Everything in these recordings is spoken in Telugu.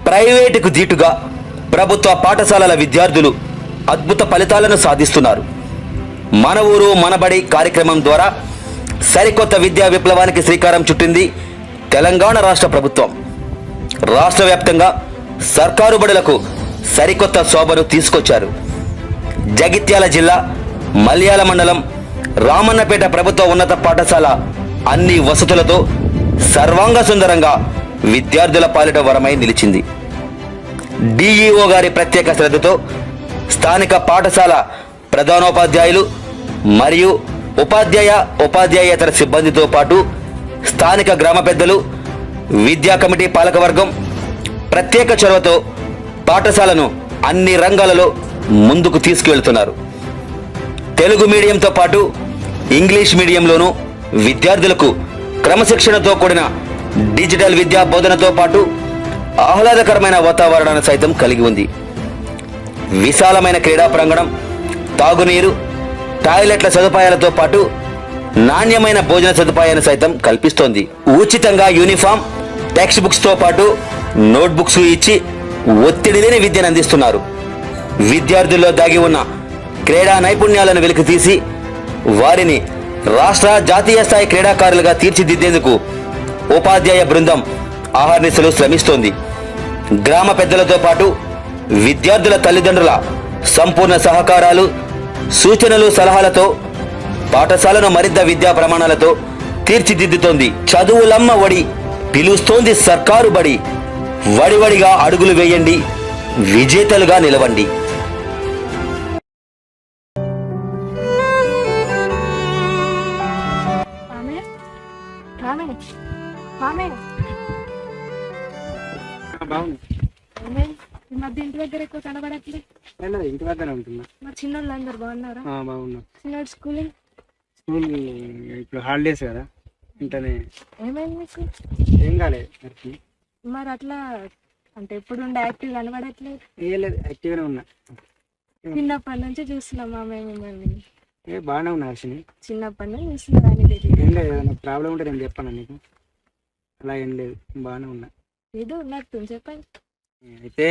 ప్రైవేటుకు దీటుగా ప్రభుత్వ పాఠశాలల విద్యార్థులు అద్భుత ఫలితాలను సాధిస్తున్నారు. మన ఊరు మనబడి కార్యక్రమం ద్వారా సరికొత్త విద్యా విప్లవానికి శ్రీకారం చుట్టింది తెలంగాణ రాష్ట్ర ప్రభుత్వం. రాష్ట్ర వ్యాప్తంగా సర్కారు బడులకు సరికొత్త శోభను తీసుకొచ్చారు. జగిత్యాల జిల్లా మల్యాల మండలం రామన్నపేట ప్రభుత్వ ఉన్నత పాఠశాల అన్ని వసతులతో సర్వాంగ సుందరంగా విద్యార్థుల పాలిట వరమై నిలిచింది. డిఈఓ గారి ప్రత్యేక శ్రద్ధతో స్థానిక పాఠశాల ప్రధానోపాధ్యాయులు మరియు ఉపాధ్యాయేతర సిబ్బందితో పాటు స్థానిక గ్రామ పెద్దలు, విద్యా కమిటీ పాలకవర్గం ప్రత్యేక చొరవతో పాఠశాలను అన్ని రంగాలలో ముందుకు తీసుకువెళ్తున్నారు. తెలుగు మీడియంతో పాటు ఇంగ్లీష్ మీడియంలోనూ విద్యార్థులకు క్రమశిక్షణతో కూడిన డిజిటల్ విద్యా బోధనతో పాటు ఆహ్లాదకరమైన వాతావరణాన్ని సైతం కలిగి ఉంది. విశాలమైన క్రీడా ప్రాంగణం, తాగునీరు, టాయిలెట్ల సదుపాయాలతో పాటు నాణ్యమైన భోజన సదుపాయాన్ని సైతం కల్పిస్తోంది. ఉచితంగా యూనిఫామ్, టెక్స్ట్ బుక్స్ తో పాటు నోట్ బుక్స్ ఇచ్చి ఒత్తిడి లేని విద్యను అందిస్తున్నారు. విద్యార్థుల్లో దాగి ఉన్న క్రీడా నైపుణ్యాలను వెలికితీసి వారిని రాష్ట్ర, జాతీయ స్థాయి క్రీడాకారులుగా తీర్చిదిద్దేందుకు ఉపాధ్యాయ బృందం ఆహర్నిశలు శ్రమిస్తోంది. గ్రామ పెద్దలతో పాటు విద్యార్థుల తల్లిదండ్రుల సంపూర్ణ సహకారాలు, సూచనలు, సలహాలతో పాఠశాలను మరింత విద్యా ప్రమాణాలతో తీర్చిదిద్దుతోంది. చదువులమ్మ ఒడి, పిలుస్తోంది సర్కారు బడి. వడివడిగా అడుగులు వేయండి, విజేతలుగా నిలవండి. ఇంటి దగ్గర ఎక్కువ కనబడట్లేదు. ఇంటి దగ్గర ఉంటున్నా. మరి చిన్నోళ్ళు అందరు బాగున్నారా? బాగున్నా. చిన్నోడు స్కూల్ ఇప్పుడు హాలిడేస్ కదా, ఇంటనే. ఏమైంది మీకు? ఏం కాలేదు. మరి అట్లా అంటే ఎప్పుడు ఉండే యాక్టివ్ కనబడట్లేదు? ఏం లేదు, యాక్టివ్గానే ఉన్నా. చిన్నప్పటి నుంచి చూస్తున్నాం మేము మిమ్మల్ని. బాగానే ఉన్నా హర్షిని. చిన్నప్పటి నుంచి చూస్తున్నా. ఏం లేదు, ఏదైనా ప్రాబ్లం ఉంటే నేను చెప్పాను నీకు. అలా ఏం లేదు, బాగానే ఉన్నా. ఏదో ఉన్నట్టు చెప్పండి. అయితే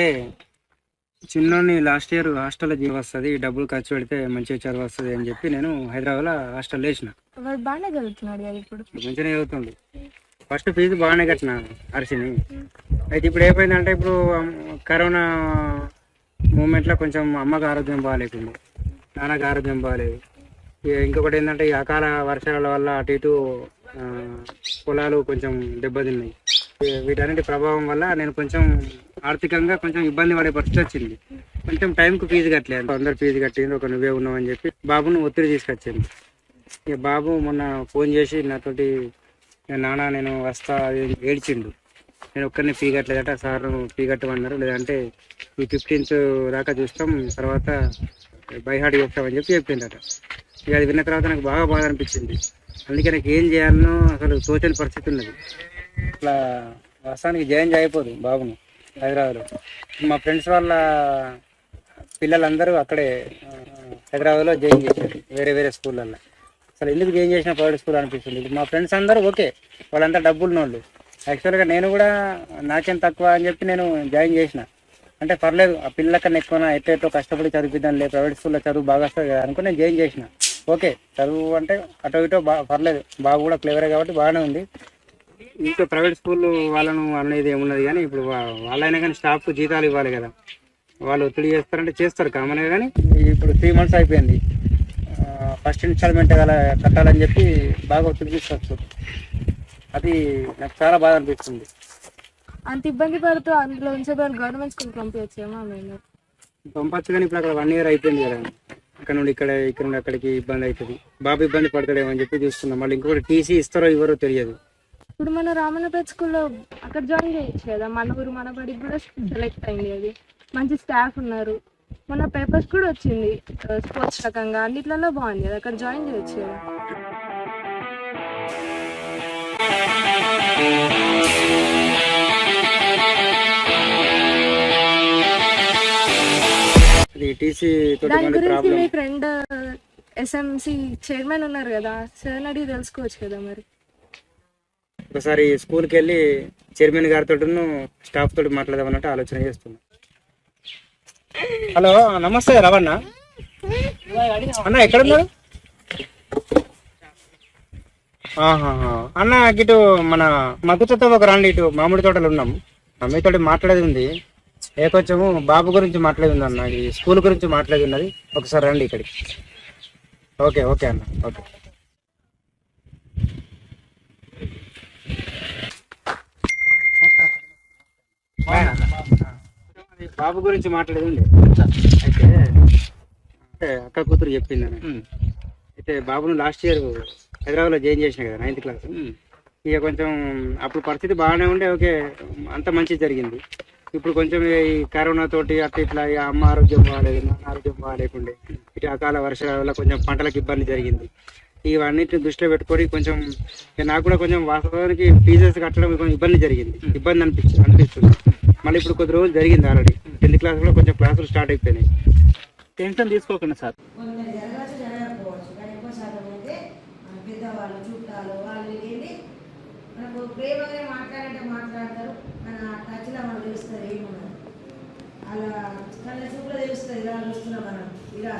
చిన్నోని లాస్ట్ ఇయర్ హాస్టల్లో చదువు వస్తుంది, డబ్బులు ఖర్చు పెడితే మంచిగా చదువు వస్తుంది అని చెప్పి నేను హైదరాబాద్లో హాస్టల్ వేసిన. వాడు బాగానే చదువుతున్నాడు కదా ఇప్పుడు? మంచిగానే చదువుతుండు. ఫస్ట్ ఫీజు బాగానే కట్టిన హర్షిని. అయితే ఇప్పుడు ఏమైందంటే, ఇప్పుడు కరోనా మూమెంట్లో కొంచెం అమ్మకు ఆరోగ్యం బాగాలేకుంది, నాన్నకు ఆరోగ్యం బాగాలేదు. ఇంకొకటి ఏంటంటే, ఈ అకాల వర్షాల వల్ల అటు ఇటు పొలాలు కొంచెం దెబ్బతిన్నాయి. వీటన్నిటి ప్రభావం వల్ల నేను కొంచెం ఆర్థికంగా కొంచెం ఇబ్బంది పడే పరిస్థితి వచ్చింది. కొంచెం టైంకు ఫీజు కట్టలేదు. అందరు ఫీజు కట్టింది, ఒక నువ్వే ఉన్నావు అని చెప్పి బాబును ఒత్తిడి తీసుకొచ్చింది. ఇక బాబు మొన్న ఫోన్ చేసి నాతోటి, నాన్న నేను వస్తా ఏడ్చిండు. నేను ఒక్కరిని ఫీ కట్టలేదట, సార్ ఫీ కట్టమన్నారు, లేదంటే ఈ 15th దాకా చూస్తాం, తర్వాత బైహార్డ్ చేస్తామని చెప్పి చెప్పిందట. ఇక అది విన్న తర్వాత నాకు బాగా బాధ అనిపించింది. అందుకే నాకు ఏం చేయాలనో అసలు తోచని పరిస్థితి ఉన్నది. ఇట్లా వాస్తవానికి జాయిన్ అయిపోదు బాబును హైదరాబాద్లో. మా ఫ్రెండ్స్ వాళ్ళ పిల్లలందరూ అక్కడే హైదరాబాద్లో జాయిన్ చేశారు, వేరే వేరే స్కూళ్ళల్లో. అసలు ఎందుకు జాయిన్ చేసిన ప్రైవేట్ స్కూల్ అనిపిస్తుంది. మా ఫ్రెండ్స్ అందరూ ఓకే, వాళ్ళంతా డబ్బులు నోళ్ళు. యాక్చువల్గా నేను కూడా నాకేం తక్కువ అని చెప్పి నేను జాయిన్ చేసిన. అంటే పర్లేదు, ఆ పిల్లల కన్నా ఎక్కువ ఎట్టో కష్టపడి చదివిద్దాం, లేదు ప్రైవేట్ స్కూల్లో చదువు బాగా వస్తుంది కదా అనుకుని నేను జాయిన్ చేసిన. ఓకే, చదువు అంటే అటో ఇటో పర్లేదు, బాబు కూడా క్లియరే కాబట్టి బాగానే ఉంది. ఇంకా ప్రైవేట్ స్కూల్ వాళ్ళను అనేది ఏమున్నది, కానీ ఇప్పుడు వాళ్ళైనా కానీ స్టాఫ్కు జీతాలు ఇవ్వాలి కదా, వాళ్ళు ఒత్తిడి చేస్తారంటే చేస్తారు కామన్గా. కానీ ఇప్పుడు 3 months అయిపోయింది, ఫస్ట్ ఇన్స్టాల్మెంట్ కట్టాలని చెప్పి బాగా ఒత్తిడి తీసుకొస్తారు. అది నాకు చాలా బాగా అనిపిస్తుంది. అంత ఇబ్బంది పడుతూ అందులో ఉంచే గవర్నమెంట్ స్కూల్ పంపించేమో మేము పంపచ్చు. కానీ ఇప్పుడు అక్కడ 1 year అయిపోయింది కదా, ఇక్కడ నుండి అక్కడికి ఇబ్బంది అవుతుంది. బాబు ఇబ్బంది పడతాడేమో అని చెప్పి చూస్తున్నాం. మళ్ళీ ఇంకొకటి టీసీ ఇస్తారో ఇవ్వరో తెలియదు. ఇప్పుడు మన రామన్నపేట స్కూల్లో అక్కడ జాయిన్ చేయొచ్చు కదా, మన ఊరు మన బడికి కూడా సెలెక్ట్ అయింది. అది మంచి స్టాఫ్ ఉన్నారు, మన పేపర్స్ కూడా వచ్చింది స్పోర్ట్స్ రకంగా, అన్నిట్లలో బాగుంది కదా, అక్కడ జాయిన్ చేయొచ్చు కదా. దాని గురించి మీ ఫ్రెండ్ ఎస్ఎంసి చైర్మన్ ఉన్నారు కదా, సార్ అడిగి తెలుసుకోవచ్చు కదా. మరి ఒకసారి స్కూల్కి వెళ్ళి చైర్మన్ గారితో స్టాఫ్ తోటి మాట్లాడదామన్నట్టు ఆలోచన చేస్తున్నా. హలో, నమస్తే రవణ అన్న, ఎక్కడున్నాడు? అన్న ఇటు మన మగ్గుతో ఒక రండి, ఇటు మామిడి తోటలు ఉన్నాం. మీతో మాట్లాడేది ఉంది, కొంచెము బాబు గురించి మాట్లాడేది ఉంది అన్న, ఈ స్కూల్ గురించి మాట్లాడేది ఉన్నది. ఒకసారి రండి ఇక్కడికి. ఓకే ఓకే అన్న, ఓకే. బాబు గురించి మాట్లాడేది ఉంది. అయితే అక్క కూతురు చెప్పింది అని. అయితే బాబును లాస్ట్ ఇయర్ హైదరాబాద్లో జాయిన్ చేసిన కదా, 9th క్లాస్. ఇక కొంచెం అప్పుడు పరిస్థితి బాగానే ఉండే, ఓకే, అంత మంచి జరిగింది. ఇప్పుడు కొంచెం ఈ కరోనా తోటి అట్లా ఇట్లా అమ్మ ఆరోగ్యం బాగాలేదు, నాన్న ఆరోగ్యం బాగాలేకుండే, ఇటు అకాల వర్షాల వల్ల కొంచెం పంటలకు ఇబ్బంది జరిగింది. ఇవన్నిటిని దృష్టిలో పెట్టుకొని కొంచెం నాకు కూడా కొంచెం వాస్తవానికి ఫీజెస్ కట్టడం కొంచెం ఇబ్బంది అనిపిస్తుంది. మళ్ళీ ఇప్పుడు కొద్ది రోజులు జరిగింది, ఆల్రెడీ 10th క్లాస్లో కొంచెం క్లాసులు స్టార్ట్ అయిపోయినాయి. టెన్షన్ తీసుకోకండి సార్. పెద్దవాళ్ళు చుట్టాలు వాళ్ళు వెళ్ళి మనకు ప్రేమగా మాట్లాడంటే మాట్లాడతారు, మన టచ్లో మనకు తెలుస్తుంది ఏమున్నది, అలా కళ్ళ చూపులో తెలుస్తుంది. ఇలా చూస్తున్నాం మనం, ఇలా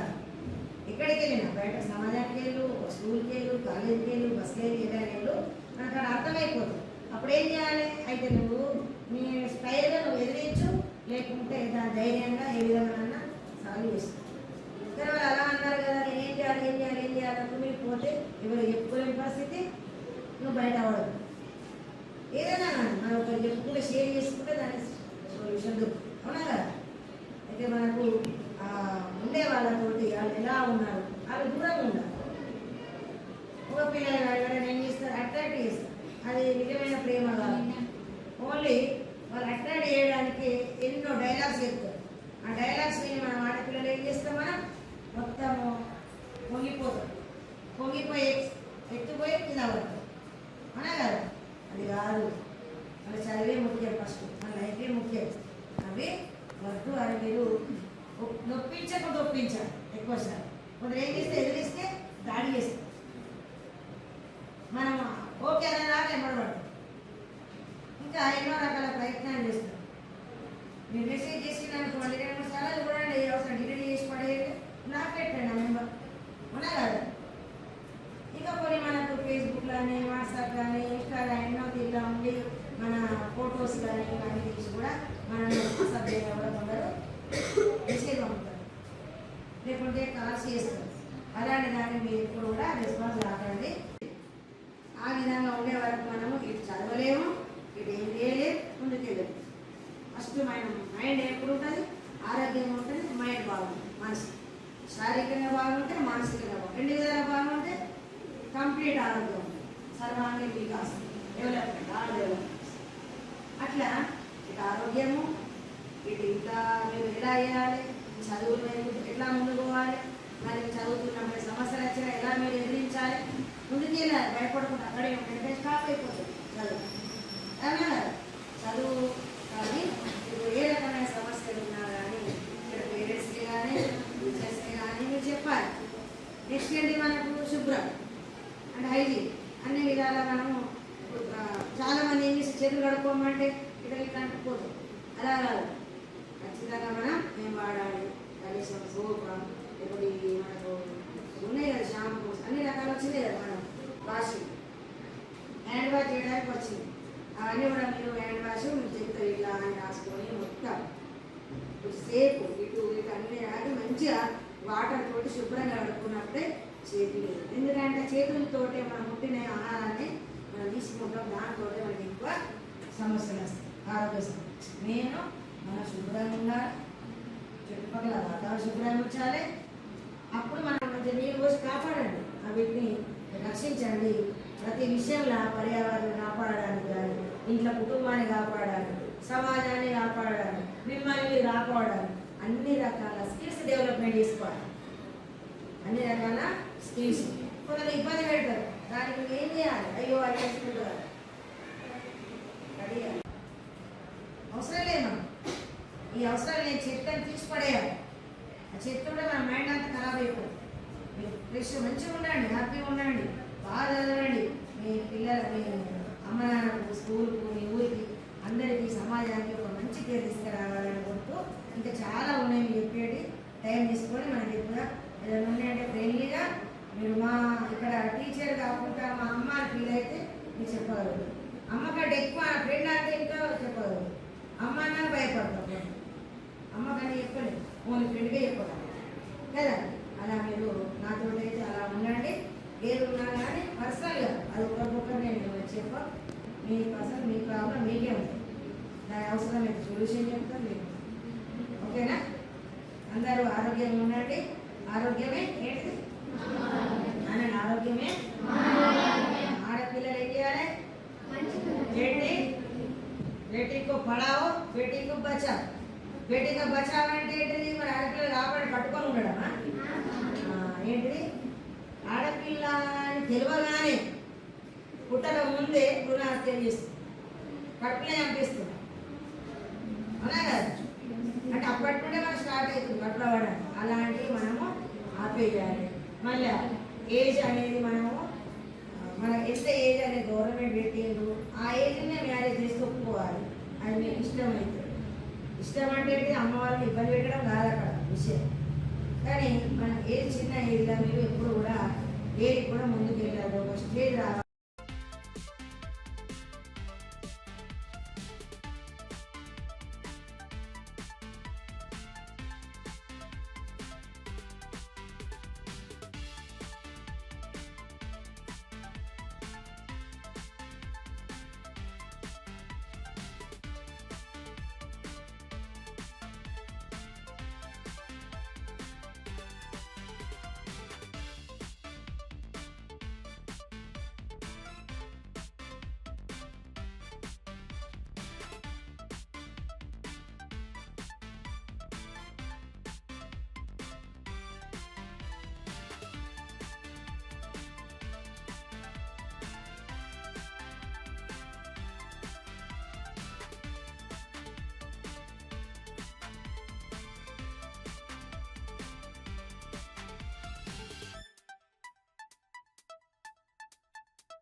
ఎక్కడికి వెళ్ళినా బయట సమాజానికి వెళ్ళు, స్కూల్కి వెళ్ళు, కాలేజీకి వెళ్ళు, బస్కి వెళ్ళి ఏదైనా వెళ్ళు, మనకు అక్కడ అర్థమైపోతుంది. అప్పుడు ఏం చేయాలి? అయితే నువ్వు నీ స్టైల్గా నువ్వు ఎదిరించు, లేకుంటే దాని ధైర్యంగా ఏ విధంగా సాల్వ్ చేస్తావు. కానీ వాళ్ళు అలా అన్నారు కదా, నేను ఏం చేయాలి మీరు పోతే ఎవరు చెప్పుకోలేని పరిస్థితి, నువ్వు బయట అవ్వదు. ఏదైనా మనం ఒకరు చెప్పుకుంటే షేర్ చేసుకుంటే దాని సొల్యూషన్ దొరుకుతుంది, అవునా కదా? అయితే మనకు ఉండే వాళ్ళతోటి వాళ్ళు ఎలా ఉన్నారు, వాళ్ళు దూరంగా ఉన్నారు. ఒక పిల్లలు ఎవరైనా ఏం చేస్తారు, అట్రాక్ట్ చేస్తారు. అది నిజమైన ప్రేమ కాదు, ఓన్లీ వాళ్ళు అట్రాక్ట్ చేయడానికి ఎన్నో డైలాగ్స్ చెప్తారు. ఆ డైలాగ్స్ విని మనం ఆడపిల్లలు ఏం చేస్తాం, మనం మొత్తము పొంగిపోయి ఎత్తుపోయి కింద పడతాం, అవునా కదా? అది కాదు, మన చదివే ముఖ్యం, ఫస్ట్ మన లైఫే ముఖ్యం. అవి వద్దు అని మీరు నొప్పించకుండా ఒప్పించాలి. ఎక్కువసారి కొందరు ఏం చేస్తే ఎదిరిస్తే దాడి చేస్తాం, మనం ఓకే అని రాగా ఎమ్మడబడతాం, ఇంకా ఎన్నో రకాల ప్రయత్నాలు చేస్తాం. మీరు మెసేజ్ చేసినానికి 2-3 సార్లు చూడండి, అవసరం డిలీట్ చేసి పడేయండి, నాకు పెట్టండి ఆ మెంబర్, అవునా కదా? ఇంకా కొన్ని మనకు ఫేస్బుక్ కానీ, వాట్సాప్ కానీ, ఇన్స్టా కానీ ఎన్నో ఇట్లా ఉండి మన ఫొటోస్ కానీ ఇవన్నీ తీసి కూడా మనం సబ్జెక్ట్ కూడా కొందరు మెసేజ్ పంపుతారు, లేకుంటే కాల్స్ చేస్తారు. అలాంటి దాన్ని మీరు ఎప్పుడు కూడా రెస్పాన్స్ రాకండి. ఆ విధంగా ఉండే వరకు మనము ఇటు చదవలేము, ఇటు ఏం చేయలేము, ముందుకెళ్ళలేము. ఫస్ట్ మనం మైండ్ ఎప్పుడు ఉంటుంది, ఆరోగ్యంగా ఉంటుంది, మైండ్ బాగుంటుంది, మనసు శారీరకంగా బాగుంటే మానసికంగా బాగుంటుంది, 2 విధాలుగా బాగుంటే కంప్లీట్ ఆరోగ్యం ఉంటుంది, సర్వాంగీ వికాసం, డెవలప్మెంట్, ఆల్ డెవలప్మెంట్. అట్లా ఇటు ఆరోగ్యము, ఇటు ఇంకా మీరు ఎలా చేయాలి, చదువులు ఎట్లా ముందుకు పోవాలి, మరి చదువుతున్నప్పుడు సమస్యలు వచ్చినా ఎలా మీరు ఎదిరించాలి, ముందుకు వెళ్ళాలి, భయపడకుండా అక్కడే ఉంటే స్టాప్ అయిపోతుంది చదువు, అవునా? చదువు కానీ ఇప్పుడు ఏ రకమైన సమస్యలు ఉన్నా కానీ ఇక్కడ పేరెంట్స్కి కానీ టీచర్స్కి కానీ మీరు చెప్పాలి. నెక్స్ట్ ఏంటి, మనకు శుభ్రం అండ్ హైజీన్ అన్ని విధాలా మనము చాలామంది ఏం చేసి చేతులు కడుక్కోమంటే ఇట్లా అంటుకోదు, అలా కాదు. ఖచ్చితంగా మేము వాడాలి. కనీసం సోప్, ఇప్పుడు మనకు ఉన్నాయి కదా షాంపూస్, అన్ని రకాలు వచ్చినాయి కదా, మనం వాషింగ్ హ్యాండ్ వాష్ చేయడానికి వచ్చింది. అవన్నీ కూడా మీరు హ్యాండ్ వాష్ మీరు చెప్తారు, ఇట్లా అని రాసుకొని మొత్తం సేపు ఇటు ఇటు అన్ని రాకి మంచిగా వాటర్ తోటి శుభ్రంగా కడుక్కున్నప్పుడే చేతులు. ఎందుకంటే చేతులతోటే మనం ముట్టిన ఆహారాన్ని మనం తీసుకుంటాం, దాంతో మనకి ఎక్కువ సమస్యలు వస్తాయి, ఆరోగ్య సమస్య. నేను మన శుభ్రంగా ఉండాలి, చుట్టుపక్కల వాతావరణం శుభ్రంగా ఉంచాలి. అప్పుడు మనం మంచి నీళ్ళు పోసి కాపాడండి, వీటిని రక్షించండి. ప్రతి విషయంలో పర్యావరణాన్ని కాపాడడానికి కానీ, ఇంట్లో కుటుంబాన్ని కాపాడాలి, సమాజాన్ని కాపాడాలి, మిమ్మల్ని మీరు కాపాడాలి. అన్ని రకాల స్కిల్స్ డెవలప్మెంట్ చేసుకోవాలి, అన్ని రకాల స్కిల్స్. కొందరు ఇబ్బంది పెడతారు, దానికి మీరు ఏం చేయాలి, అయ్యో అది చేసుకుంటారు, అవసరం లేదు. మనం ఈ అవసరం లేని చెత్తని తీసి పడేయాలి. ఆ చెత్త కూడా మన మైండ్ అంతా ఖరాబ్ అయిపోతుంది. మీరు ఫ్రెష్ మంచిగా ఉండండి, హ్యాపీగా ఉండండి, బాగా చదవండి. మీ పిల్లలు మీ అమ్మ నాన్న స్కూల్కు మీ ఊరికి అందరికీ సమాజానికి ఒక మంచి పేరు తీసుకురావాలని కోరుతూ ఇంకా చాలా ఉన్నాయి మీరు చెప్పేటి టైం తీసుకొని మనకి ఎక్కువ ఏదైనా ఉన్నాయంటే ఫ్రెండ్లీగా మీరు మా ఇక్కడ టీచర్ కాకుండా మా అమ్మ ఫీల్ అయితే మీరు చెప్పగలరు. అమ్మ కంటే ఎక్కువ ఫ్రెండ్ అంటే ఇంకా చెప్పగలరు. అమ్మ అన్నా భయపడతాం, అమ్మ కానీ చెప్పలేదు, ఓన్లీ ఫ్రెండ్గా చెప్పగలరు కదా. అలా మీరు నాతో అయితే అలా ఉండండి. ఏది ఉన్నా కానీ పర్సనల్గా అది ఒకరికొకరు నేను చెప్ప మీ పర్సనల్ మీ ప్రాబ్లం మీకే ఉంటుంది. దాని అవసరమైతే సొల్యూషన్ చెప్తాను మీకు. ఓకేనా? అందరూ ఆరోగ్యంగా ఉండండి. ఆరోగ్యమే ఏంటి అనండి, ఆరోగ్యమే. ఆడపిల్లలు ఏం చేయాలి? ఏంటి? బేటీకు పడావో బేటీకు బచావ్. బేటీగా బచావ్ అంటే ఏంటిది? మరి ఆడపిల్లలు కాపాడి పట్టుకొని ఉండడమా? ఏంటిది? ఆడపిల్ల అని తెలియగానే పుట్టక ముందే భ్రూణహత్య చేస్తుంది, కడుపులో చంపిస్తుంది. అవునా కదా? అంటే అప్పటి నుండే మనం స్టార్ట్ అవుతుంది కడుపులో పడడం. అలాంటివి మనము ఆపేయాలి. మళ్ళీ ఏజ్ అనేది మనము మన ఎంత ఏజ్ అనేది గవర్నమెంట్ పెట్టిండ్రు ఆ ఏజ్నే మ్యారేజ్ చేసి ఒప్పుకోవాలి. అది మీకు ఇష్టమైతే. ఇష్టం అంటే అమ్మ వాళ్ళని ఇబ్బంది పెట్టడం కాదు అక్కడ విషయం. కానీ మన ఏజ్ చిన్న ఏజ్లో మీరు ఎప్పుడు కూడా ఏది కూడా ముందుకు వెళ్ళాలి, ఒక స్టేజ్ రావాలి.